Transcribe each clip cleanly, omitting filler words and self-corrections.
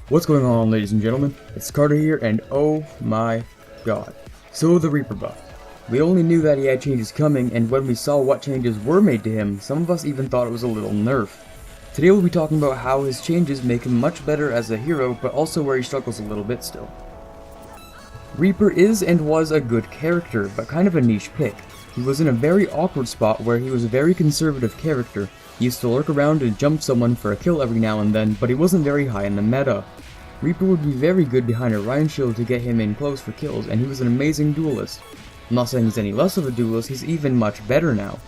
What's going on, ladies and gentlemen? It's Carter here, and oh my god. So the Reaper buff. We only knew that he had changes coming, and when we saw what changes were made to him, some of us even thought it was a little nerf. Today we'll be talking about how his changes make him much better as a hero, but also where he struggles a little bit still. Reaper is and was a good character, but kind of a niche pick. He was in a very awkward spot where he was a very conservative character. He used to lurk around and jump someone for a kill every now and then, but he wasn't very high in the meta. Reaper would be very good behind a Ryan shield to get him in close for kills, and he was an amazing duelist. I'm not saying he's any less of a duelist, he's even much better now.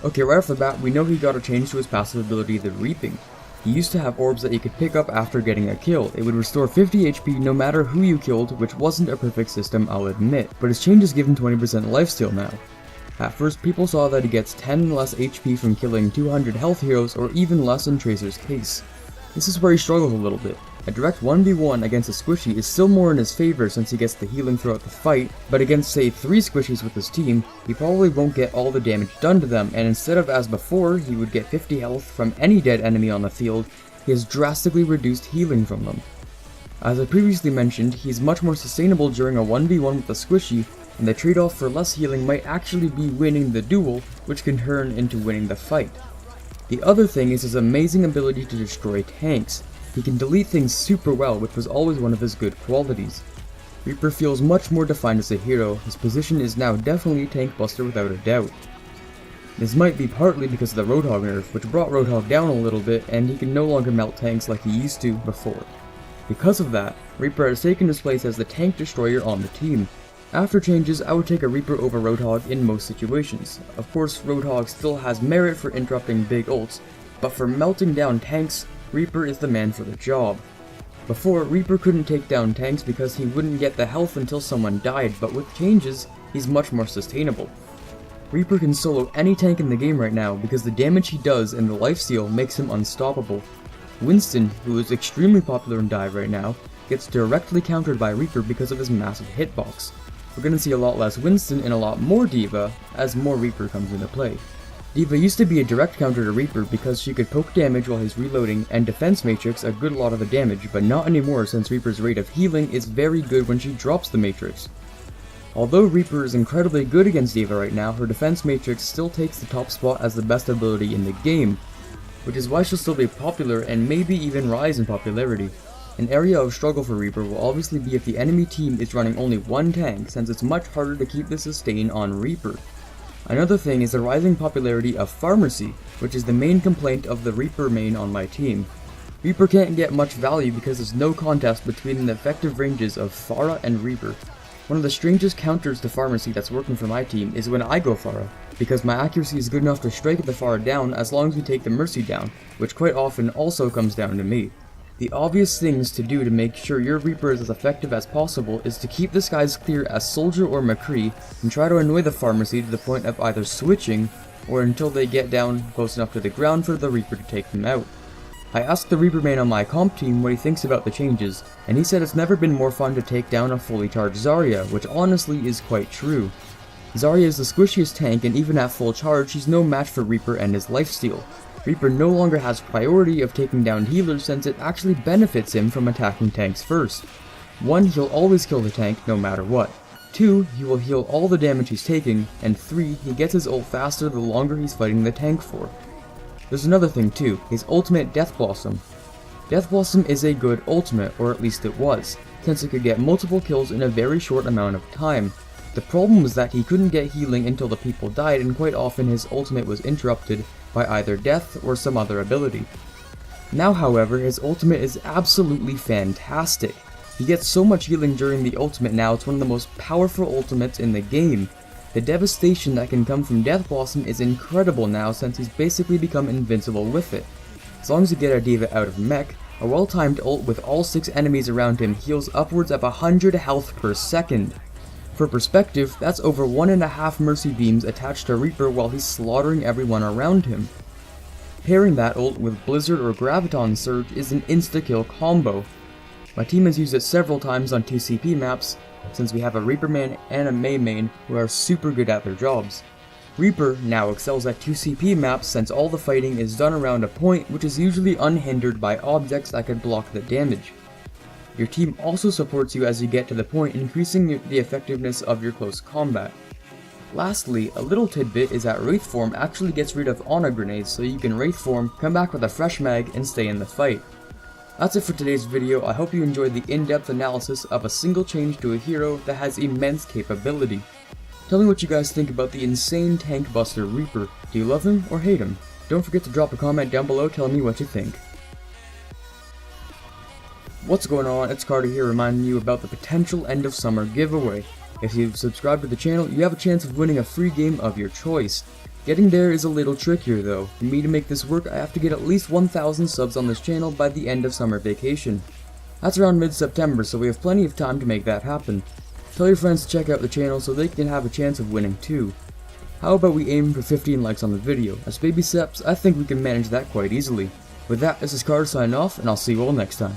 Okay, right off the bat, we know he got a change to his passive ability, the Reaping. He used to have orbs that you could pick up after getting a kill. It would restore 50 HP no matter who you killed, which wasn't a perfect system, I'll admit, but his changes give him 20% lifesteal now. At first, people saw that he gets 10 less HP from killing 200 health heroes, or even less in Tracer's case. This is where he struggles a little bit. A direct 1v1 against a squishy is still more in his favor since he gets the healing throughout the fight, but against say 3 squishies with his team, he probably won't get all the damage done to them, and instead of as before, he would get 50 health from any dead enemy on the field, he has drastically reduced healing from them. As I previously mentioned, he's much more sustainable during a 1v1 with a squishy, and the trade-off for less healing might actually be winning the duel, which can turn into winning the fight. The other thing is his amazing ability to destroy tanks. He can delete things super well, which was always one of his good qualities. Reaper feels much more defined as a hero. His position is now definitely a tank buster without a doubt. This might be partly because of the Roadhog nerf, which brought Roadhog down a little bit, and he can no longer melt tanks like he used to before. Because of that, Reaper has taken his place as the tank destroyer on the team. After changes, I would take a Reaper over Roadhog in most situations. Of course, Roadhog still has merit for interrupting big ults, but for melting down tanks, Reaper is the man for the job. Before, Reaper couldn't take down tanks because he wouldn't get the health until someone died, but with changes, he's much more sustainable. Reaper can solo any tank in the game right now because the damage he does and the lifesteal makes him unstoppable. Winston, who is extremely popular in Dive right now, gets directly countered by Reaper because of his massive hitbox. We're going to see a lot less Winston and a lot more d.va as more Reaper comes into play. d.va used to be a direct counter to Reaper because she could poke damage while he's reloading and defense matrix a good lot of the damage, but not anymore since Reaper's rate of healing is very good when she drops the matrix. Although Reaper is incredibly good against d.va right now, her defense matrix still takes the top spot as the best ability in the game, which is why she'll still be popular and maybe even rise in popularity. An area of struggle for Reaper will obviously be if the enemy team is running only one tank, since it's much harder to keep the sustain on Reaper. Another thing is the rising popularity of Pharmacy, which is the main complaint of the Reaper main on my team. Reaper can't get much value because there's no contest between the effective ranges of Pharah and Reaper. One of the strangest counters to Pharmacy that's working for my team is when I go Pharah, because my accuracy is good enough to strike the Pharah down as long as we take the Mercy down, which quite often also comes down to me. The obvious things to do to make sure your Reaper is as effective as possible is to keep the skies clear as Soldier or McCree and try to annoy the Pharmacy to the point of either switching or until they get down close enough to the ground for the Reaper to take them out. I asked the Reaper main on my comp team what he thinks about the changes, and he said it's never been more fun to take down a fully charged Zarya, which honestly is quite true. Zarya is the squishiest tank, and even at full charge he's no match for Reaper and his lifesteal. Reaper no longer has priority of taking down healers since it actually benefits him from attacking tanks first. 1. He'll always kill the tank no matter what. 2. He will heal all the damage he's taking, and 3. He gets his ult faster the longer he's fighting the tank for. There's another thing too, his ultimate Death Blossom. Death Blossom is a good ultimate, or at least it was, since it could get multiple kills in a very short amount of time. The problem was that he couldn't get healing until the people died, and quite often his ultimate was interrupted by either death or some other ability. Now however, his ultimate is absolutely fantastic. He gets so much healing during the ultimate now, it's one of the most powerful ultimates in the game. The devastation that can come from Death Blossom is incredible now since he's basically become invincible with it. As long as you get a d.va out of mech, a well-timed ult with all 6 enemies around him heals upwards of 100 health per second. For perspective, that's over 1.5 Mercy Beams attached to Reaper while he's slaughtering everyone around him. Pairing that ult with Blizzard or Graviton Surge is an insta-kill combo. My team has used it several times on 2CP maps, since we have a Reaper main and a Mei main who are super good at their jobs. Reaper now excels at 2CP maps since all the fighting is done around a point which is usually unhindered by objects that could block the damage. Your team also supports you as you get to the point, increasing the effectiveness of your close combat. Lastly, a little tidbit is that Wraith form actually gets rid of honor grenades, so you can Wraith form, come back with a fresh mag, and stay in the fight. That's it for today's video. I hope you enjoyed the in-depth analysis of a single change to a hero that has immense capability. Tell me what you guys think about the insane tank buster Reaper. Do you love him or hate him? Don't forget to drop a comment down below telling me what you think. What's going on? It's Carter here reminding you about the potential end of summer giveaway. If you've subscribed to the channel, you have a chance of winning a free game of your choice. Getting there is a little trickier though. For me to make this work, I have to get at least 1,000 subs on this channel by the end of summer vacation. That's around mid-September, so we have plenty of time to make that happen. Tell your friends to check out the channel so they can have a chance of winning too. How about we aim for 15 likes on the video? As baby steps, I think we can manage that quite easily. With that, this is Carter signing off, and I'll see you all next time.